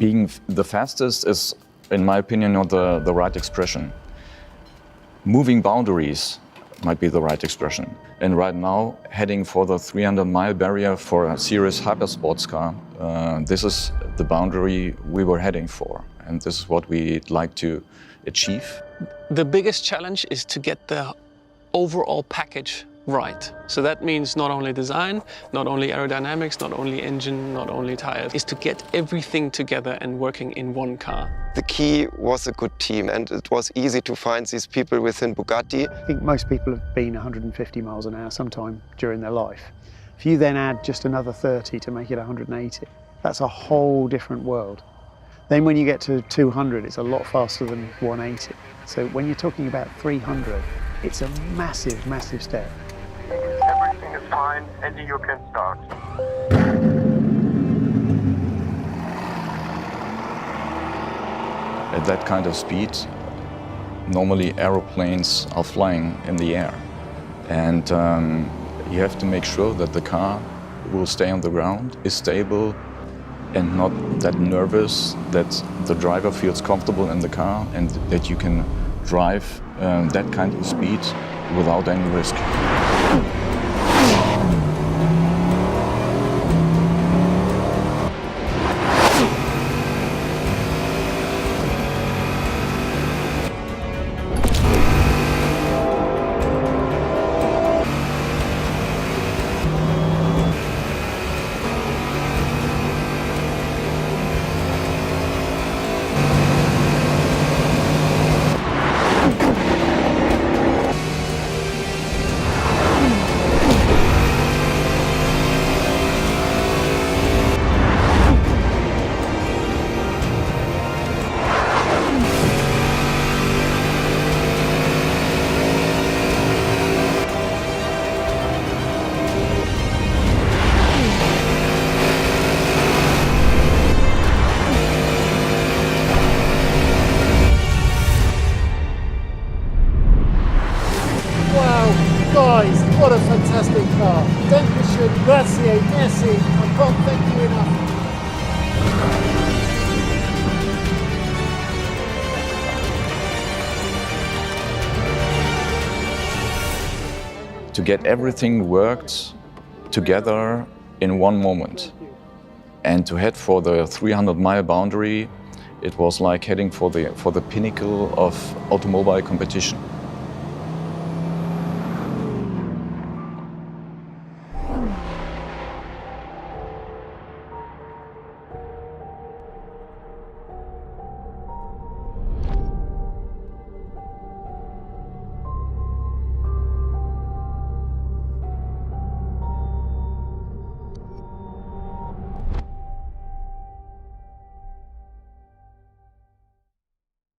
Being the fastest is, in my opinion, not the right expression. Moving boundaries might be the right expression. And right now, heading for the 300-mile barrier for a serious hypersports car, this is the boundary we were heading for. And this is what we'd like to achieve. The biggest challenge is to get the overall package right. So that means not only design, not only aerodynamics, not only engine, not only tires, is to get everything together and working in one car. The key was a good team, and it was easy to find these people within Bugatti. I think most people have been 150 miles an hour sometime during their life. If you then add just another 30 to make it 180, that's a whole different world. Then when you get to 200, it's a lot faster than 180. So when you're talking about 300, it's a massive, massive step. Everything is fine, and you can start. At that kind of speed, normally aeroplanes are flying in the air. And you have to make sure that the car will stay on the ground, is stable, and not that nervous, that the driver feels comfortable in the car and that you can drive that kind of speed without any risk. Guys, what a fantastic car. Dankeschön, grazie, merci. I can't thank you enough. To get everything worked together in one moment. And to head for the 300-mile boundary, it was like heading for the pinnacle of automobile competition.